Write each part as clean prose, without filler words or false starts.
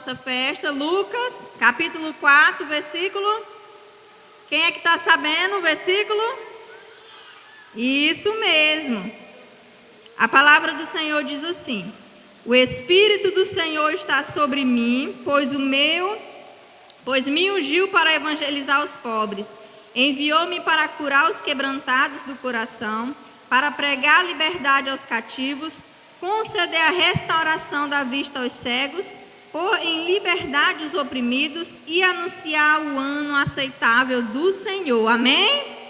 nossa festa, Lucas, capítulo 4, versículo. Quem é que está sabendo o versículo? Isso mesmo. A palavra do Senhor diz assim: o Espírito do Senhor está sobre mim, pois me ungiu para evangelizar os pobres. Enviou-me para curar os quebrantados do coração, para pregar liberdade aos cativos, conceder a restauração da vista aos cegos, pôr em liberdade os oprimidos e anunciar o ano aceitável do Senhor. Amém?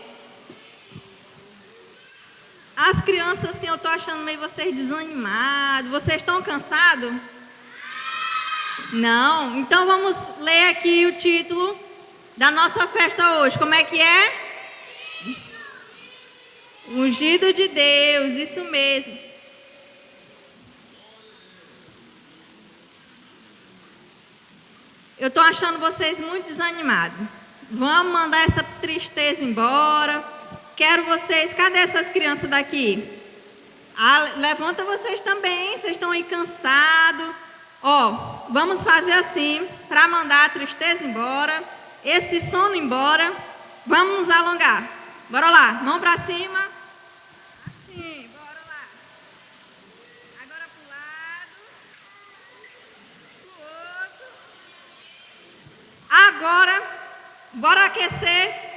As crianças, assim, eu estou achando meio vocês desanimados. Vocês estão cansados? Não? Então vamos ler aqui o título da nossa festa hoje. Como é que é? Ungido de Deus, isso mesmo. Eu estou achando vocês muito desanimados. Vamos mandar essa tristeza embora. Quero vocês, cadê essas crianças daqui? Levanta vocês também, vocês estão aí cansados. Vamos fazer assim, para mandar a tristeza embora, esse sono embora. Vamos nos alongar. Bora lá, mão para cima. Assim, bora lá. Agora para o lado. Para o outro. Agora, bora aquecer.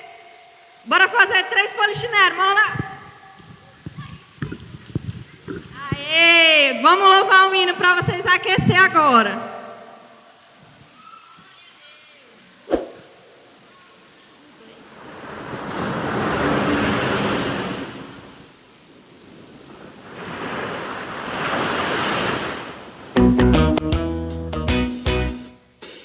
Bora fazer 3 polichineros, bora lá. Aê, vamos louvar o hino para vocês aquecer agora.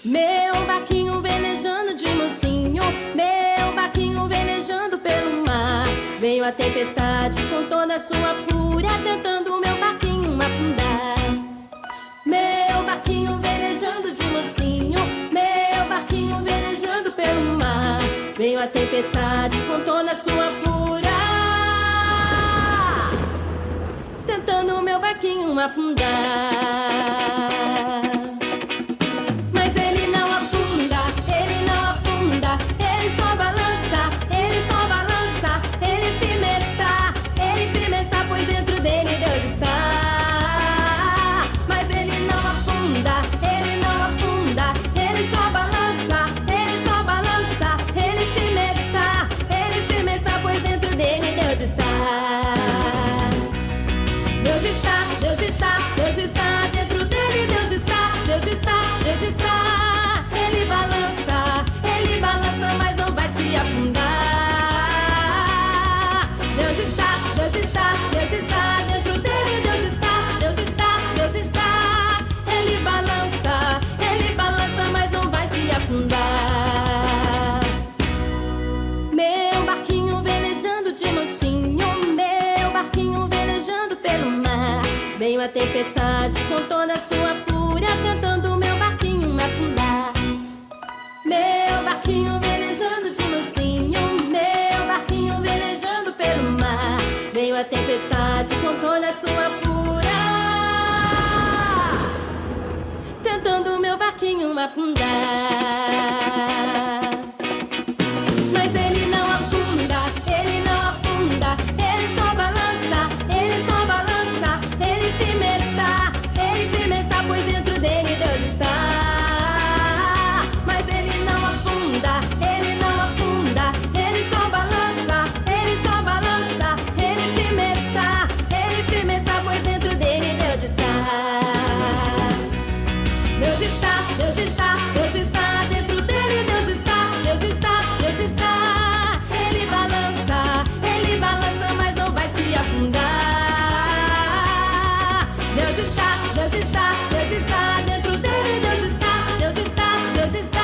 Meu barquinho velejando de mansinho, meu barquinho velejando pelo mar. Veio a tempestade com toda a sua fúria, tentando meu barquinho afundar. Meu barquinho velejando de mansinho, meu barquinho velejando pelo mar. Veio a tempestade com toda a sua fúria, tentando meu barquinho afundar. Meu barquinho velejando de mansinho, meu barquinho velejando pelo mar. Veio a tempestade com toda a sua fúria, tentando meu barquinho afundar. Meu barquinho velejando de mansinho, meu barquinho velejando pelo mar. Veio a tempestade com toda a sua fúria, tentando meu barquinho afundar. Mas ele não afunda, ele não afunda, ele só balança, ele firme está, pois dentro dele Deus está. Mas ele não afunda, ele não afunda, ele só balança, ele firme está, pois dentro dele Deus está. Deus está, Deus está, Deus está dentro dele, Deus está, Deus está, Deus está. Ele balança, mas não vai se afundar. Deus está, Deus está, Deus está dentro dele, Deus está, Deus está, Deus está.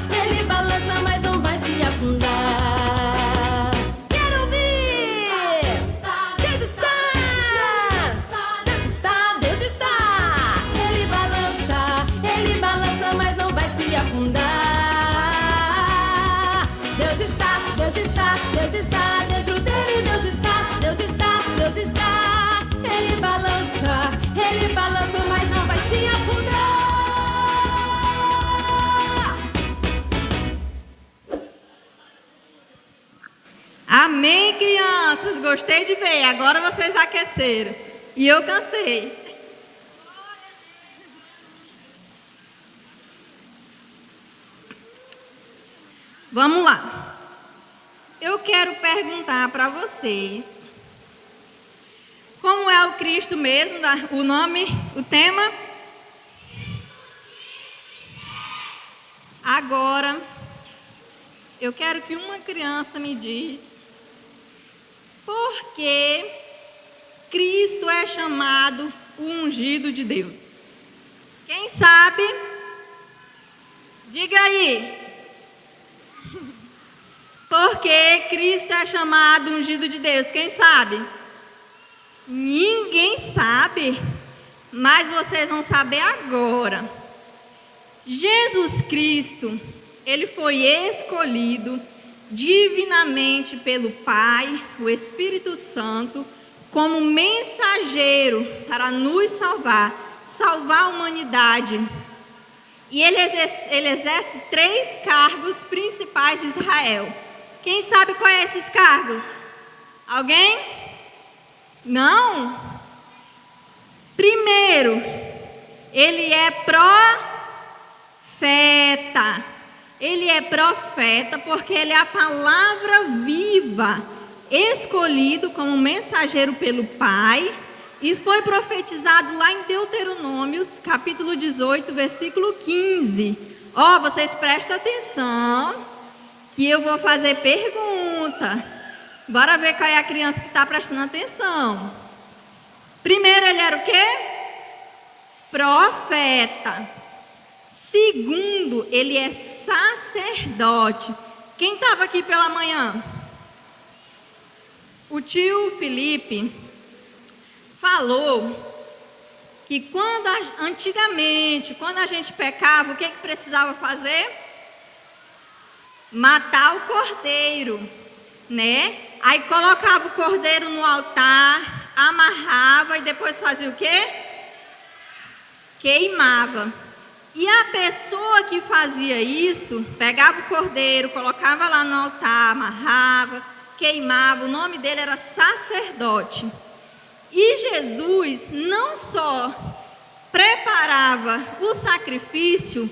Ele balança, mas não vai se afundar. Quero ouvir! Deus está, Deus está, Deus está. Ele balança, mas não vai se afundar. Deus está, Deus está, Deus está dentro dele, Deus está, Deus está, Deus está. Ele balança, mas não vai se afundar. Amém, crianças? Gostei de ver. Agora vocês aqueceram. E eu cansei. Vamos lá. Eu quero perguntar para vocês. Como é o Cristo mesmo? O nome, o tema? Agora, eu quero que uma criança me diz por que Cristo é chamado o ungido de Deus. Quem sabe? Diga aí. Por que Cristo é chamado ungido de Deus? Quem sabe? Ninguém sabe, mas vocês vão saber agora. Jesus Cristo, ele foi escolhido divinamente pelo Pai, o Espírito Santo, como mensageiro para nos salvar a humanidade. E ele exerce 3 cargos principais de Israel. Quem sabe quais são esses cargos? Alguém? Não? Primeiro, ele é profeta. Ele é profeta porque ele é a palavra viva, escolhido como mensageiro pelo Pai, e foi profetizado lá em Deuteronômios, capítulo 18, versículo 15. Vocês prestem atenção, que eu vou fazer pergunta. Bora ver qual é a criança que está prestando atenção. Primeiro, ele era o quê? Profeta. Segundo, ele é sacerdote. Quem estava aqui pela manhã? O tio Felipe falou que antigamente, quando a gente pecava, o que precisava fazer? Matar o cordeiro, né? Aí colocava o cordeiro no altar, amarrava e depois fazia o quê? Queimava. E a pessoa que fazia isso, pegava o cordeiro, colocava lá no altar, amarrava, queimava, o nome dele era sacerdote. E Jesus não só preparava o sacrifício,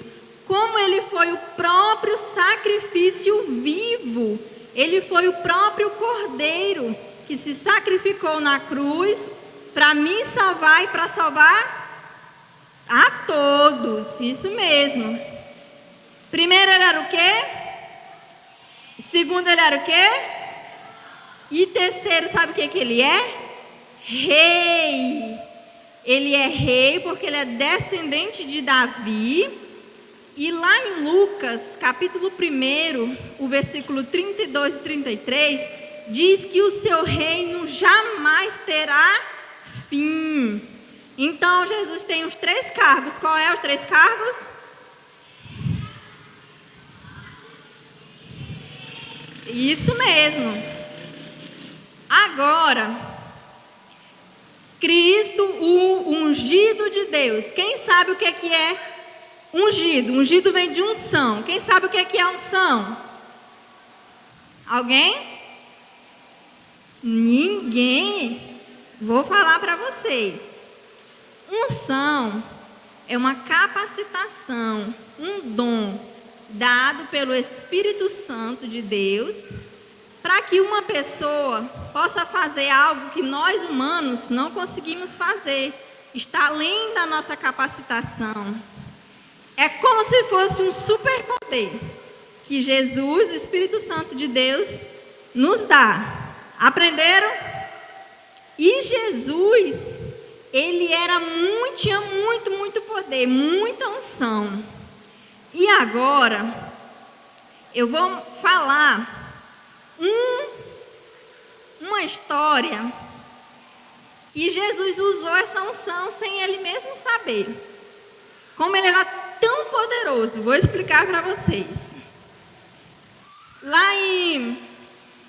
como ele foi o próprio sacrifício vivo. Ele foi o próprio cordeiro que se sacrificou na cruz para me salvar e para salvar a todos. Isso mesmo. Primeiro, ele era o quê? Segundo, ele era o quê? E terceiro, sabe o que ele é? Rei. Ele é rei porque ele é descendente de Davi. E lá em Lucas, capítulo 1, o versículo 32 e 33, diz que o seu reino jamais terá fim. Então, Jesus tem os 3 cargos. Qual é os 3 cargos? Isso mesmo. Agora, Cristo, o ungido de Deus. Quem sabe o que é ungido? Ungido vem de unção. Quem sabe o que é unção? Alguém? Ninguém? Vou falar para vocês. Unção é uma capacitação, um dom dado pelo Espírito Santo de Deus para que uma pessoa possa fazer algo que nós humanos não conseguimos fazer. Está além da nossa capacitação. É como se fosse um superpoder que Jesus, o Espírito Santo de Deus, nos dá. Aprenderam? E Jesus, ele tinha muito poder, muita unção. E agora, eu vou falar uma história que Jesus usou essa unção sem ele mesmo saber. Como ele era tão poderoso, vou explicar para vocês. Lá em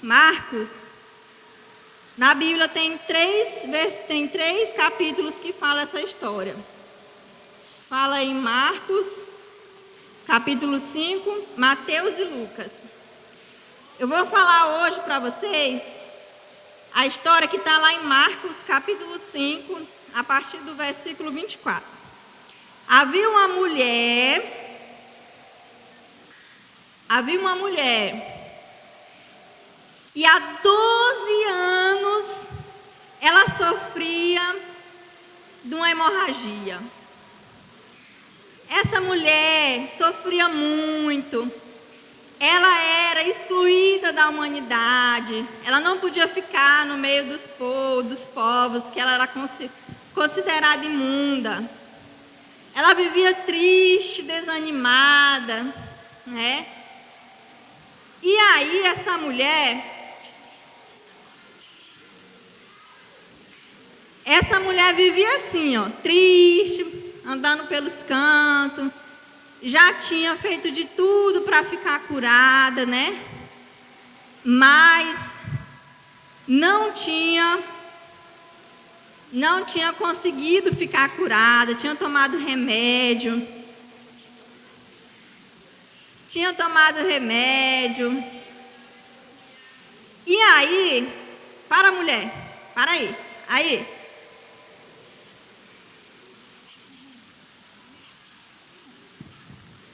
Marcos, na Bíblia tem três capítulos que falam essa história. Fala em Marcos, capítulo 5, Mateus e Lucas. Eu vou falar hoje para vocês a história que está lá em Marcos, capítulo 5, a partir do versículo 24. Havia uma mulher que há 12 anos ela sofria de uma hemorragia. Essa mulher sofria muito. Ela era excluída da humanidade. Ela não podia ficar no meio dos povos, que ela era considerada imunda. Ela vivia triste, desanimada, né? E aí essa mulher vivia assim, ó, triste, andando pelos cantos. Já tinha feito de tudo para ficar curada, né? Mas não tinha conseguido ficar curada. Tinha tomado remédio. E aí, para mulher, para aí.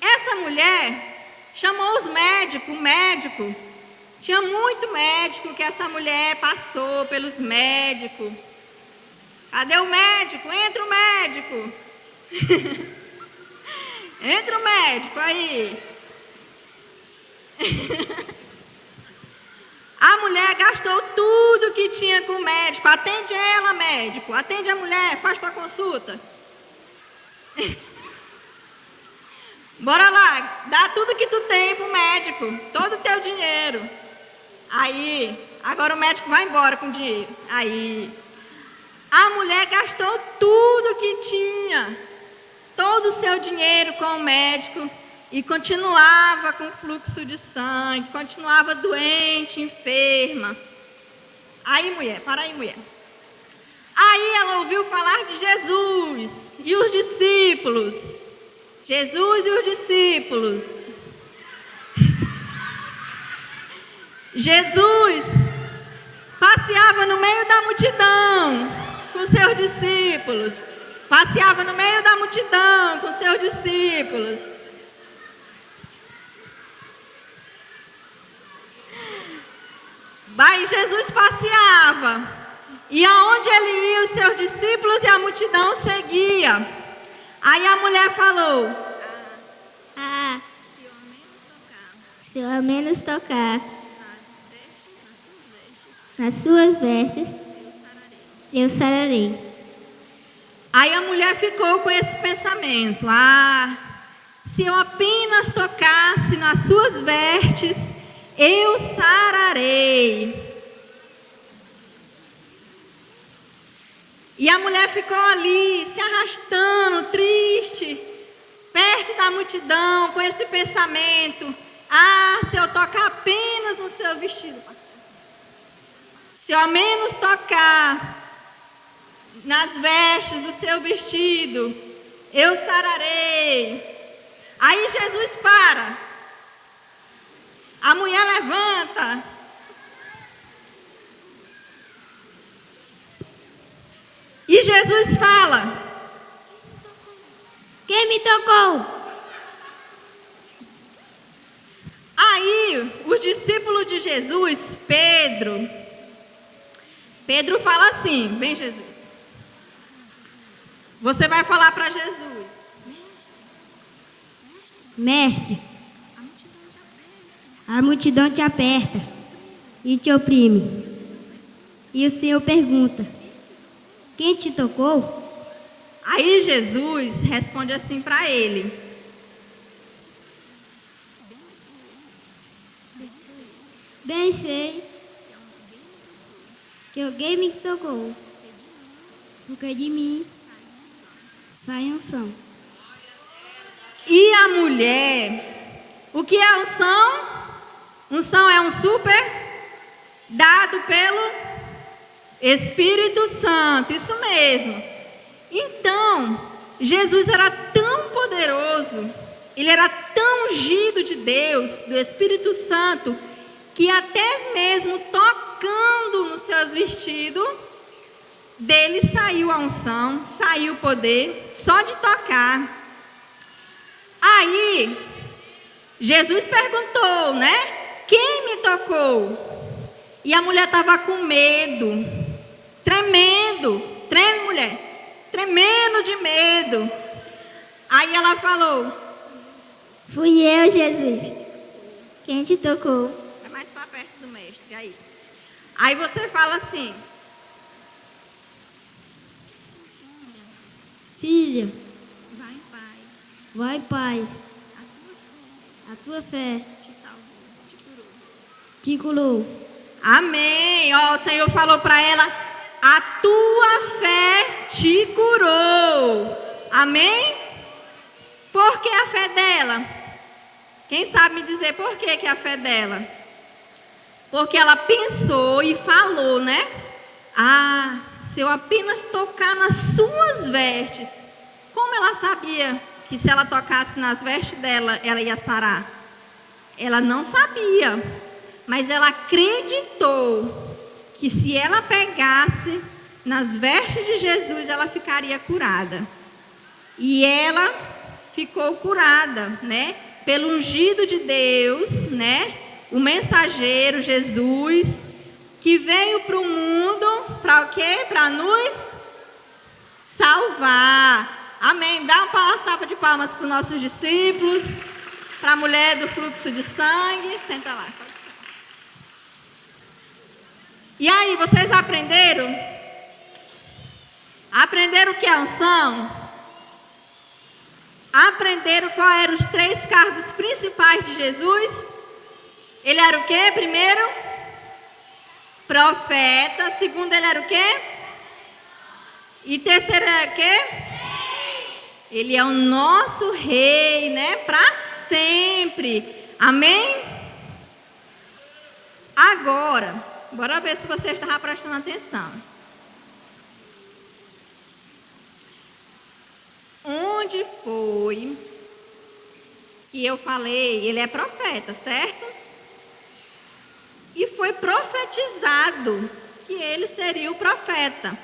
Essa mulher chamou os médicos, o médico. Tinha muito médico que essa mulher passou pelos médicos. Cadê o médico? Entra o médico. Entra o médico aí. A mulher gastou tudo que tinha com o médico. Atende ela, médico. Atende a mulher, faz tua consulta. Bora lá, dá tudo que tu tem pro médico, todo o teu dinheiro. Aí, agora o médico vai embora com o dinheiro. Aí, a mulher gastou tudo que tinha, todo o seu dinheiro com o médico e continuava com fluxo de sangue, continuava doente, enferma. Aí, mulher, para aí, mulher. Aí ela ouviu falar de Jesus e os discípulos. Jesus e os discípulos. Jesus passeava no meio da multidão com seus discípulos. Passeava no meio da multidão com seus discípulos. Aí Jesus passeava. E aonde ele ia, os seus discípulos e a multidão seguia. Aí a mulher falou: se eu ao menos tocar nas suas vestes, eu sararei. Aí a mulher ficou com esse pensamento: se eu apenas tocasse nas suas vestes, eu sararei. E a mulher ficou ali, se arrastando, triste, perto da multidão, com esse pensamento: se eu tocar apenas no seu vestido, se eu ao menos tocar nas vestes do seu vestido, eu sararei. Aí Jesus para. A mulher levanta. E Jesus fala: Quem me tocou? Aí os discípulos de Jesus, Pedro fala assim: vem, Jesus. Você vai falar para Jesus: Mestre, a multidão te aperta e te oprime. E o Senhor pergunta: quem te tocou? Aí Jesus responde assim para ele: Bem sei que alguém me tocou, porque de mim sai unção. E a mulher, o que é unção? Unção é um super dado pelo Espírito Santo, isso mesmo. Então, Jesus era tão poderoso, ele era tão ungido de Deus, do Espírito Santo, que até mesmo tocando nos seus vestidos, dele saiu a unção, saiu o poder, só de tocar. Aí, Jesus perguntou, né? Quem me tocou? E a mulher estava com medo, tremendo, treme mulher, tremendo de medo. Aí ela falou: Fui eu, Jesus. Quem te tocou? é mais para perto do mestre, aí. Aí você fala assim: Filha, vai em paz, vai em paz. a tua fé A tua fé te salvou, te curou. te curou. Amém. Ó, o Senhor falou para ela: a tua fé te curou. Amém? Por que a fé dela? Quem sabe me dizer por que a fé dela? Porque ela pensou e falou, né? Ah, se eu apenas tocar nas suas vestes. Como ela sabia que se ela tocasse nas vestes dela, ela ia sarar? Ela não sabia, mas ela acreditou que se ela pegasse nas vestes de Jesus, ela ficaria curada. E ela ficou curada, né? Pelo ungido de Deus, né? O mensageiro Jesus, que veio para o mundo, para o quê? Para nos salvar. Amém. Dá uma salva de palmas para os nossos discípulos, para a mulher do fluxo de sangue. Senta lá. E aí, vocês aprenderam? Aprenderam o que é unção? Aprenderam quais eram os 3 cargos principais de Jesus? Ele era o quê? Primeiro, profeta. Segundo, ele era o quê? E terceiro, era o quê? Ele é o nosso rei, né? Para sempre. Amém? Agora, bora ver se você estava prestando atenção. Onde foi que eu falei? Ele é profeta, certo? E foi profetizado que ele seria o profeta.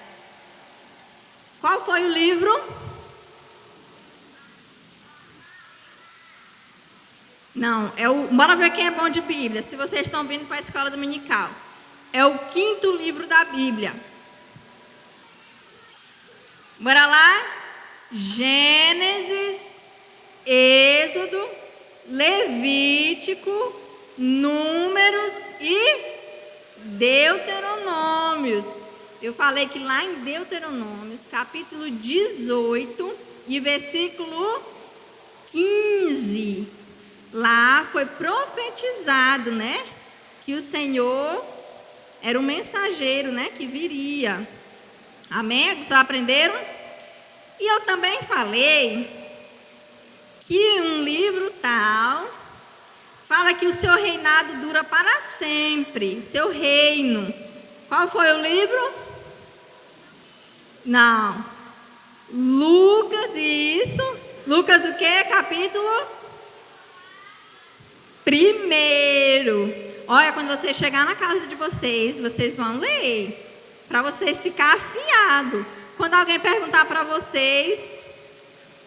Qual foi o livro? Não, bora ver quem é bom de Bíblia. Se vocês estão vindo para a escola dominical, é o 5º livro da Bíblia. Bora lá? Gênesis, Êxodo, Levítico, Números e Deuteronômios. Eu falei que lá em Deuteronômios, capítulo 18 e versículo 15, lá foi profetizado, né? Que o Senhor era um mensageiro, né? Que viria. Amém? Vocês aprenderam? E eu também falei que um livro tal fala que o seu reinado dura para sempre, o seu reino. Qual foi o livro? Não. Lucas, isso. Lucas o quê? Capítulo 1. Olha, quando você chegar na casa de vocês, vocês vão ler, para vocês ficarem afiados. Quando alguém perguntar para vocês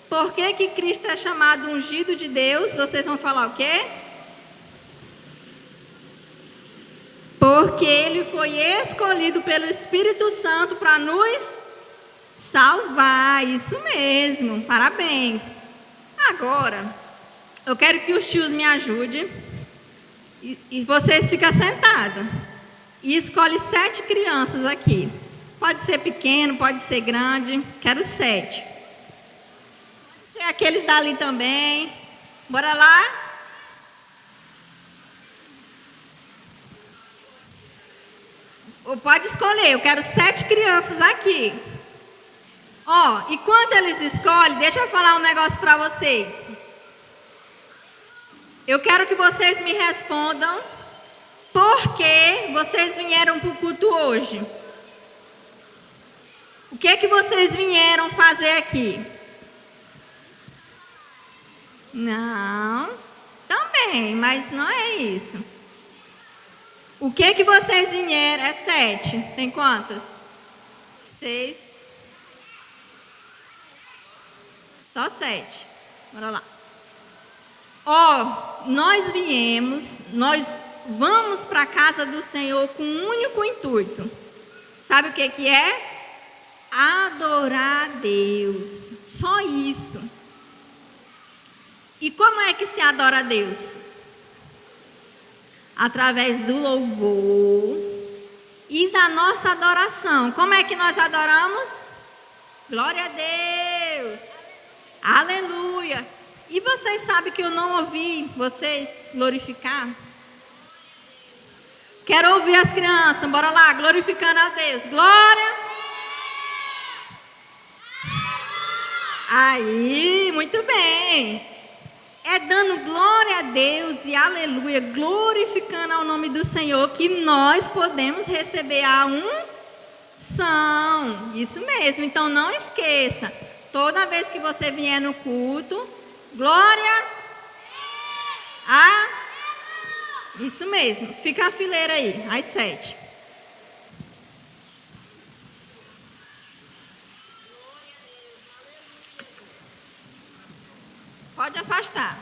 por que Cristo é chamado ungido de Deus, vocês vão falar o quê? Porque ele foi escolhido pelo Espírito Santo para nos salvar. Isso mesmo, parabéns. Agora, eu quero que os tios me ajudem e vocês ficam sentados e escolhe 7 crianças aqui. Pode ser pequeno, pode ser grande. Quero 7. Pode ser aqueles dali também. Bora lá? Ou pode escolher. Eu quero 7 crianças aqui. Ó, e quando eles escolhem, deixa eu falar um negócio para vocês. Eu quero que vocês me respondam por que vocês vieram para o culto hoje. O que é que vocês vieram fazer aqui? Não, também, mas não é isso. O que vocês vieram? É 7. Tem quantas? 6. Só 7. Bora lá. Nós vamos para a casa do Senhor com um único intuito. Sabe o que é? Adorar a Deus. Só isso. E como é que se adora a Deus? Através do louvor e da nossa adoração. Como é que nós adoramos? Glória a Deus. Aleluia. E vocês sabem que eu não ouvi vocês glorificar? Quero ouvir as crianças. Bora lá, glorificando a Deus. Glória. Aí, muito bem. É dando glória a Deus e aleluia, glorificando ao nome do Senhor, que nós podemos receber a unção. Isso mesmo, então não esqueça. Toda vez que você vier no culto, glória a... Isso mesmo, fica a fileira aí, às 7. Pode afastar.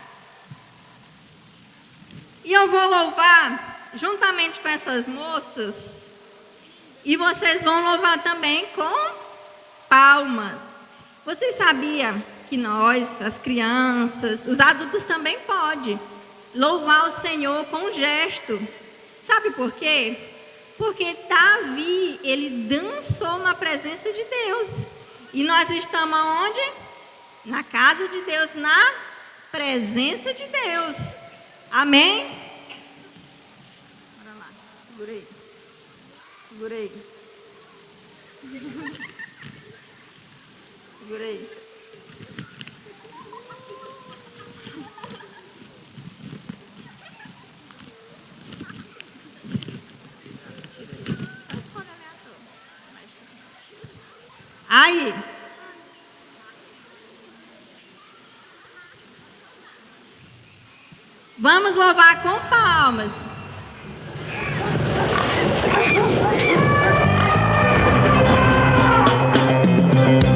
E eu vou louvar juntamente com essas moças. E vocês vão louvar também com palmas. Vocês sabiam que nós, as crianças, os adultos também podem louvar o Senhor com um gesto. Sabe por quê? Porque Davi, ele dançou na presença de Deus. E nós estamos aonde? Na casa de Deus, na presença de Deus. Amém? Bora lá, segura aí. Segura aí. Segura aí. Aí. Vamos louvar com palmas.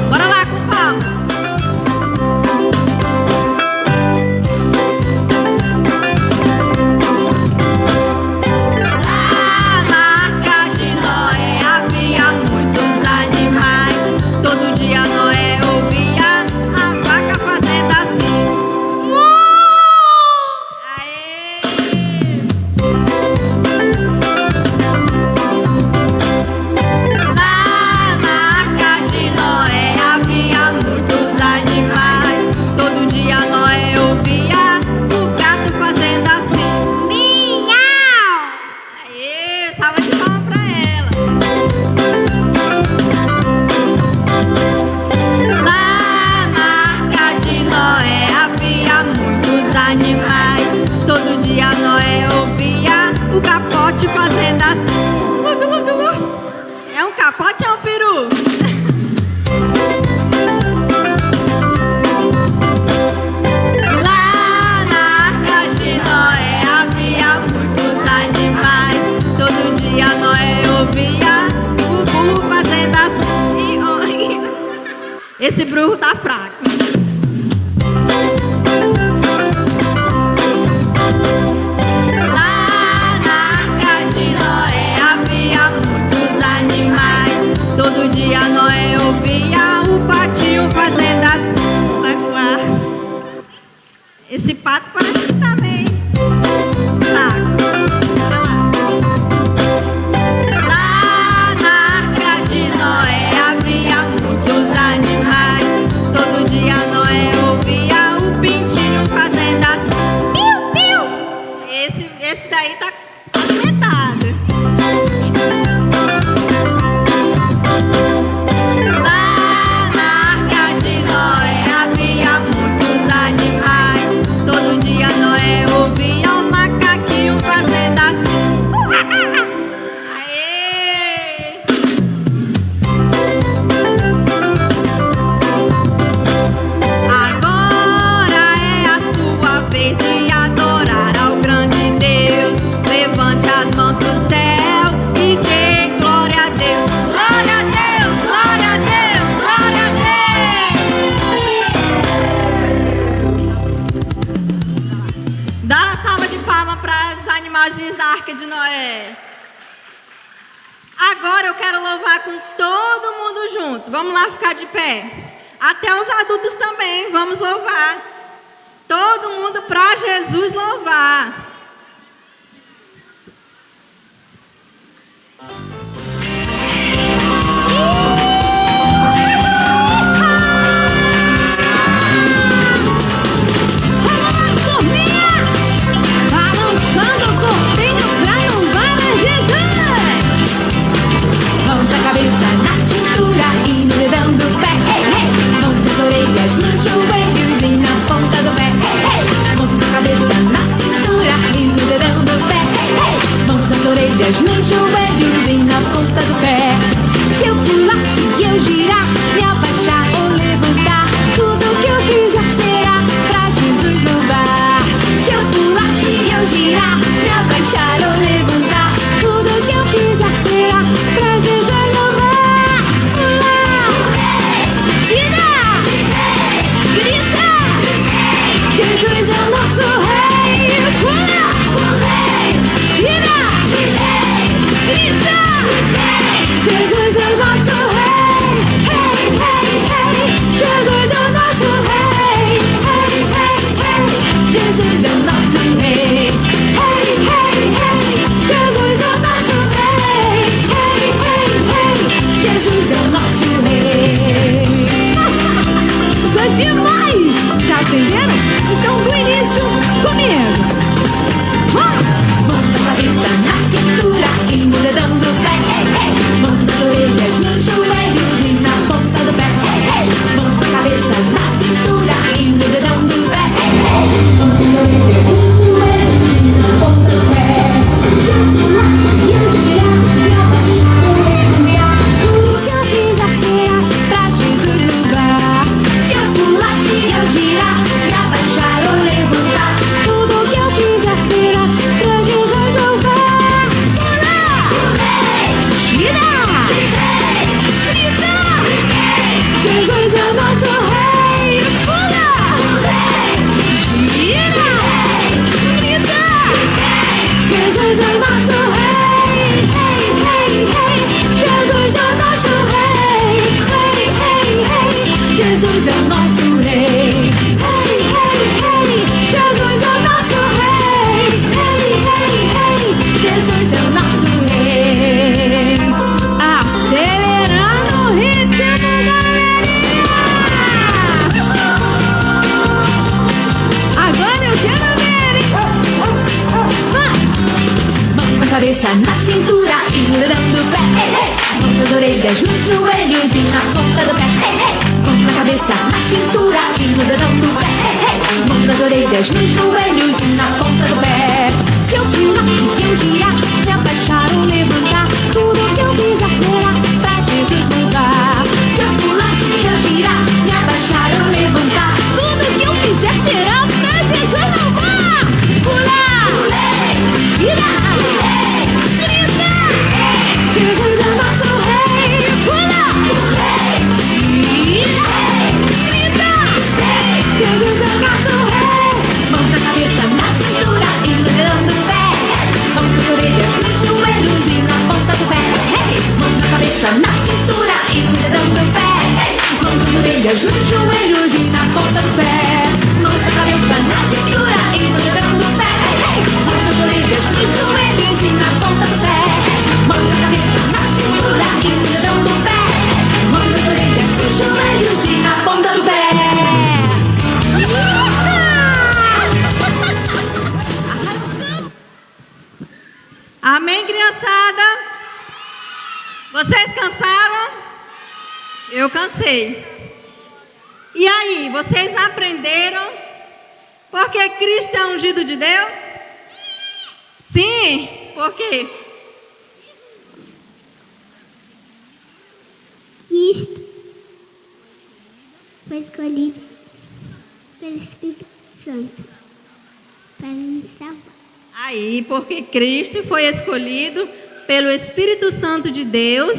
Bora lá com palmas. Lá na casa de Noé havia muitos animais. Todo dia Noé ouvia a vaca fazendo assim. Animais, todo dia Noé ouvia o capote fazendo assim. É um capote ou é um peru? Lá na arca de Noé havia muitos animais. Todo dia Noé ouvia o burro fazendo assim. Esse burro tá fraco. menorzinhos da Arca de Noé. Agora eu quero louvar com todo mundo junto. Vamos lá ficar de pé. Até os adultos também, vamos louvar. Todo mundo para Jesus louvar. Nos joelhos e na ponta do pé. Se eu pular, se eu girar, me abaixar ou levantar, tudo que eu fizer será pra Jesus louvar. Se eu pular, se eu girar, me abaixar ou levantar, tudo que eu fizer será pra Jesus louvar. Pular, gira, grita, Jesus é o nosso rei. Pula, gira, grita, Jesus é o nosso rei. Hey, hey, hey, Jesus é o nosso rei. Hey, hey, hey, Jesus é o nosso rei. Hey, hey, hey, Jesus é o nosso rei. Hey, hey, hey, Jesus é o nosso rei. Tá demais! Já aprenderam? Então do início comigo. Mão na cabeça, na cintura e no dedão do pé. Mão nas orelhas, nos joelhos e na ponta do pé. Mão na cabeça, na cintura e no dedão do pé. Mão nas orelhas, nos joelhos e na ponta do pé. Se eu pular, se eu girar, me abaixar ou levantar, tudo que eu fizer será pra Jesus louvar. Se eu pular, se eu girar, me abaixar ou levantar, tudo que eu fizer será pra Jesus louvar. Pular, gira, grita, Jesus é o nosso rei. Pula, gira, grita, Jesus é o nosso rei. Hey, hey, hey, Jesus é o nosso rei. Hey, hey, hey, Jesus é o nosso rei. Hey, hey, hey, Jesus é o nosso rei. Hey, hey, hey, Jesus é o nosso rei. Acelerando o ritmo, galerinha. Agora eu quero ver, hein? Mão na cabeça, na cintura e no dedão do pé. Mão nas orelhas, nos joelhos e na ponta do pé. Mão na cabeça, na cintura e no dedão do pé. Mão nas orelhas, nos joelhos e na ponta do pé. Se eu pular, se eu girar, me abaixar ou levantar, tudo que eu fizer será pra Jesus louvar. Se eu pular, se eu girar, me abaixar ou levantar, tudo que eu fizer será pra Jesus louvar. Pular, gira, grita, Jesus é o nosso rei. Pula, gira, grita, Jesus é o nosso rei. Mão na cabeça, na cintura e no dedão do pé. Mão nas orelhas, nos joelhos e na ponta do pé. Mão na cabeça, na cintura e no dedão do pé. Mão nas orelhas, nos joelhos e na ponta do pé. Mão na cabeça, na cintura e no dedão do pé. Mão nas orelhas, nos joelhos e na ponta do pé. Mão na cabeça, na cintura e no dedão do pé. Mão nas orelhas, nos joelhos e na ponta do pé. Amém, criançada? Vocês cansaram? Eu cansei. E aí, vocês aprenderam porque Cristo é ungido de Deus? Sim, por quê? Cristo foi escolhido pelo Espírito Santo para nos salvar. Aí, porque Cristo foi escolhido pelo Espírito Santo de Deus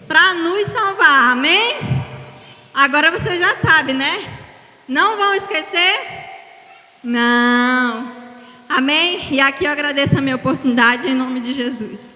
para nos salvar, amém? Agora você já sabe, né? Não vão esquecer? Não. Amém? E aqui eu agradeço a minha oportunidade em nome de Jesus.